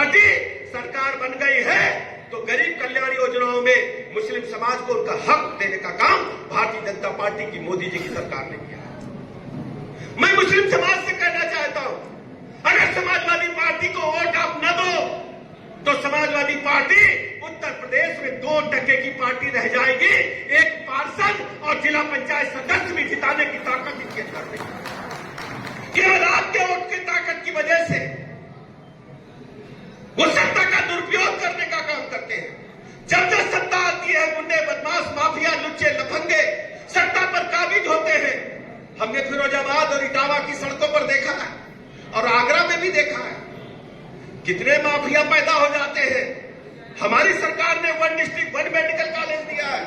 Party सरकार बन गई है तो गरीब कल्याण योजनाओं में मुस्लिम समाज को उनका हक देने का काम भारतीय जनता पार्टी की मोदी जी की सरकार ने किया। मैं मुस्लिम समाज से कहना चाहता हूं, अगर समाजवादी पार्टी को वोट आप न दो तो समाजवादी पार्टी उत्तर प्रदेश में 2% की पार्टी रह जाएगी। एक पार्षद और जिला पंचायत सदस्य भी जिताने की ताकत इनके अंदर नहीं। केवल आपके वोट की ताकत की वजह से वो सत्ता का दुरुपयोग करने का काम करते हैं। जब जब सत्ता आती है, गुंडे, बदमाश, माफिया, लुच्चे, लफंगे सत्ता पर काबिज होते हैं। हमने फिरोजाबाद और इटावा की सड़कों पर देखा है और आगरा में भी देखा है कितने माफिया पैदा हो जाते हैं। हमारी सरकार ने 1 डिस्ट्रिक्ट 1 मेडिकल कॉलेज दिया है,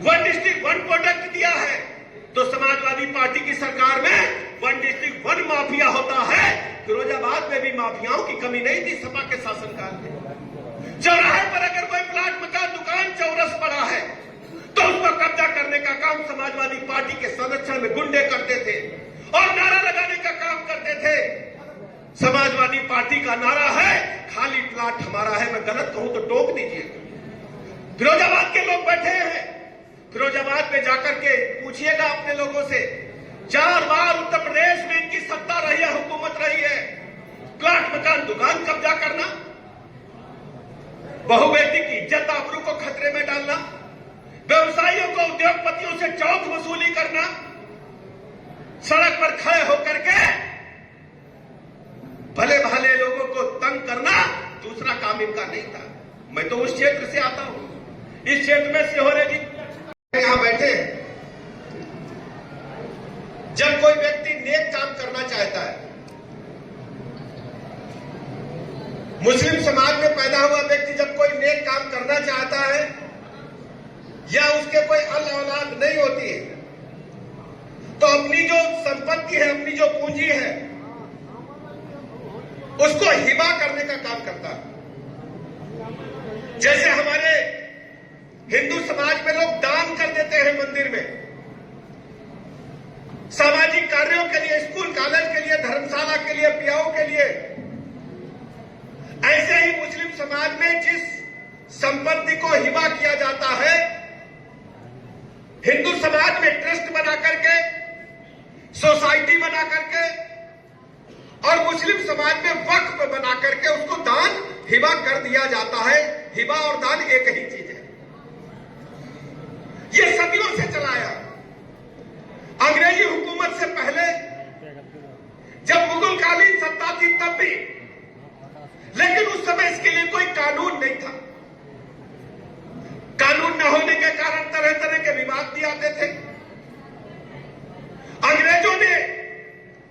1 डिस्ट्रिक्ट 1 प्रोडक्ट दिया है, तो समाजवादी पार्टी की सरकार में 1 डिस्ट्रिक्ट 1 माफिया होता है। फिरोजाबाद में भी माफियाओं की कमी नहीं थी सपा के शासनकाल में। चौराहे पर अगर कोई प्लाट, मकान, दुकान, चौरस पड़ा है तो उस पर कब्जा करने का काम समाजवादी पार्टी के संरक्षण में गुंडे करते थे और नारा लगाने का काम करते थे। समाजवादी पार्टी का नारा है खाली प्लाट हमारा है। मैं गलत कहूं तो टोक दीजिए। फिरोजाबाद के लोग बैठे हैं, फिरोजाबाद में जाकर के पूछिएगा अपने लोगों से। 4 बार उत्तर प्रदेश में इनकी सत्ता रही है, हुकूमत रही है। प्लाट, मकान, दुकान कब्जा करना, बहु बेटी की इज्जत आबरू को खतरे में डालना, व्यवसायियों को, उद्योगपतियों से चौक वसूली करना, सड़क पर खड़े होकर के भले भाले लोगों को तंग करना दूसरा काम इनका नहीं था। मैं तो उस क्षेत्र से आता हूं। इस क्षेत्र में सिहोरे जी यहां बैठे। जब कोई व्यक्ति नेक काम करना चाहता है, मुस्लिम समाज में पैदा हुआ व्यक्ति जब कोई नेक काम करना चाहता है या उसके कोई औलाद नहीं होती है तो अपनी जो संपत्ति है, अपनी जो पूंजी है, उसको हिबा करने का काम करता है। जैसे हमारे हिंदू समाज में लोग दान कर देते हैं मंदिर में, सामाजिक कार्यों के लिए, स्कूल कॉलेज के लिए, धर्मशाला के लिए, ब्याहों के लिए। ऐसे ही मुस्लिम समाज में जिस संपत्ति को हिबा किया जाता है, हिंदू समाज में ट्रस्ट बना करके, सोसाइटी बना करके और मुस्लिम समाज में वक्फ बना करके उसको दान हिबा कर दिया जाता है। हिबा और दान एक ही चीज है। ये सदियों से चलाया। अंग्रेजी हुकूमत से पहले जब मुगलकालीन सत्ता थी तब भी, लेकिन उस समय इसके लिए कोई कानून नहीं था। कानून न होने के कारण तरह तरह के विवाद भी आते थे। अंग्रेजों ने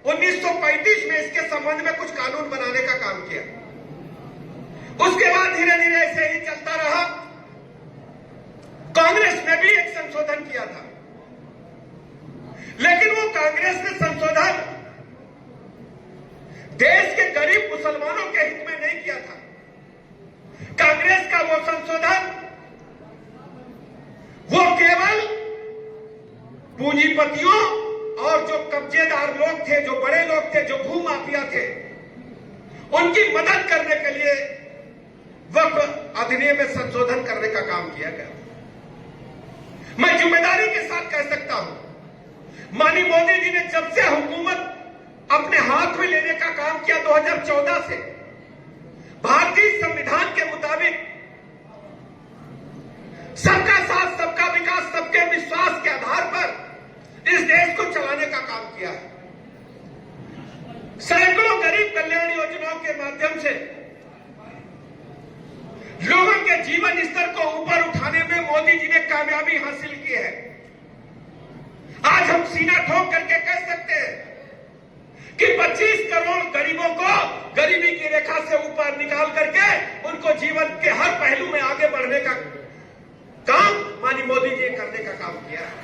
1935 में इसके संबंध में कुछ कानून बनाने का काम किया। उसके बाद धीरे धीरे ऐसे ही चलता रहा। कांग्रेस ने भी एक संशोधन किया था, लेकिन वो कांग्रेस ने संशोधन देश के गरीब मुसलमानों के हित में नहीं किया था। कांग्रेस का वो संशोधन वो केवल पूंजीपतियों और जो कब्जेदार लोग थे, जो बड़े लोग थे, जो भूमाफिया थे, उनकी मदद करने के लिए वक्फ अधिनियम में संशोधन करने का काम किया गया। मैं जिम्मेदारी के साथ कह सकता हूं, माननीय मोदी जी ने जब से हुकूमत अपने हाथ में लेने का काम किया 2014 से, भारतीय संविधान के मुताबिक सबका साथ, सबका विकास, सबके विश्वास के आधार पर इस देश को चलाने का काम किया है। सैकड़ों गरीब कल्याण योजनाओं के माध्यम से लोगों के जीवन स्तर को ऊपर उठाने में मोदी जी ने कामयाबी हासिल की है। आज हम सीना ठोक करके कह सकते हैं कि 25 करोड़ गरीबों को गरीबी की रेखा से ऊपर निकाल करके उनको जीवन के हर पहलू में आगे बढ़ने का काम माननीय मोदी जी ने करने का काम किया है।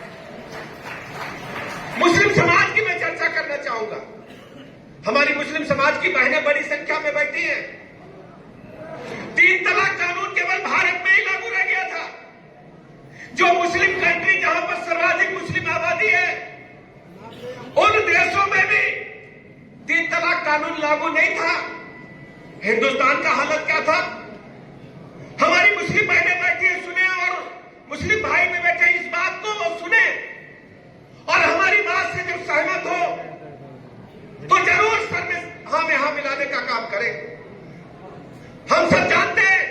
मुस्लिम समाज की मैं चर्चा करना चाहूंगा। हमारी मुस्लिम समाज की बहनें बड़ी संख्या में बैठी हैं। 3 तलाक कानून केवल भारत में ही लागू रह गया था। जो मुस्लिम कंट्री जहां पर सर्वाधिक मुस्लिम आबादी है, उन देशों में भी 3 तलाक कानून लागू नहीं था। हिंदुस्तान का हालत क्या था? हमारी मुस्लिम बहनें बैठी हैं, सुने, और मुस्लिम भाई में बैठे इस बात को वो सुने और हमारी बात से जब सहमत हो तो जरूर सर में हाँ मिलाने का काम करें। हम सब जानते हैं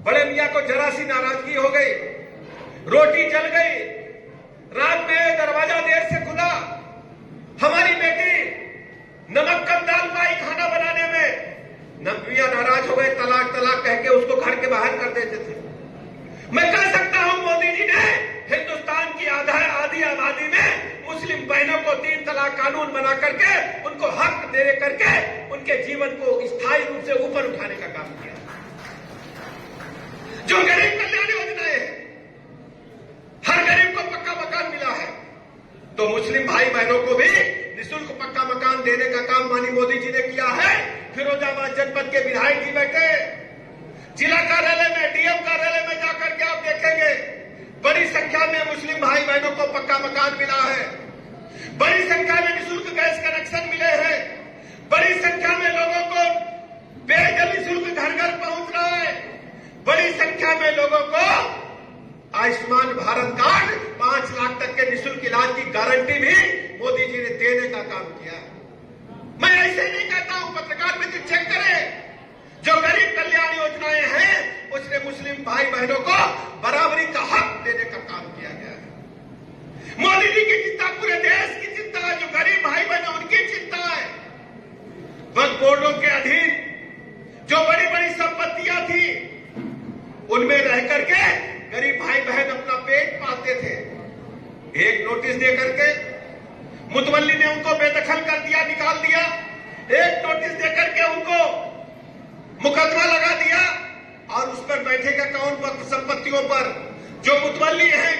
बड़े मियां को जरा सी नाराजगी हो गई, रोटी जल गई, रात में दरवाजा देर से खुला, हमारी बेटी नमक कम डाल पाई खाना बनाने में, मियां नाराज हो गए, तलाक तलाक कह के उसको घर के बाहर कर देते थे। मैं कह सकता हूं मोदी जी ने हिंदुस्तान की आधी आबादी में मुस्लिम बहनों को 3 तलाक कानून बना करके उनको हक दे करके उनके जीवन को स्थायी रूप से ऊपर उठाने का काम किया। जो गरीब कल्याण योजनाएं हैं, हर गरीब को पक्का मकान मिला है, तो मुस्लिम भाई बहनों को भी निःशुल्क पक्का मकान देने का काम माननीय मोदी जी ने किया है। फिरोजाबाद जनपद के विधायक जी बैठे, जिला कार्यालय में, डीएम कार्यालय में जाकर के आप देखेंगे बड़ी संख्या में मुस्लिम भाई बहनों को पक्का मकान मिला है, बड़ी संख्या में निःशुल्क गैस कनेक्शन मिले हैं, बड़ी संख्या में लोगों को पेयजल निःशुल्क घर घर पहुंच रहा है, बड़ी संख्या में लोगों को आयुष्मान भारत कार्ड 5 लाख तक के निःशुल्क इलाज की गारंटी भी मोदी जी ने देने का काम किया। मैं ऐसे नहीं कहता हूं, पत्रकार मित्र चेक करें, जो गरीब कल्याण योजनाएं हैं उसने मुस्लिम भाई बहनों को बराबरी का हक देने का काम किया गया है। मोदी जी की चिंता पूरे देश की चिंता है, जो गरीब भाई बहन उनकी चिंता है। वक्फ बोर्डों के अधीन जो बड़ी बड़ी संपत्तियां थी उनमें रह करके गरीब भाई बहन अपना पेट पालते थे। एक नोटिस दे करके मुतवल्ली ने उनको बेदखल कर दिया, निकाल दिया। एक नोटिस दे करके उनको मुकदमा लगा दिया और उस पर बैठेगा कौन? वक्फ संपत्तियों पर जो मुतवल्ली हैं,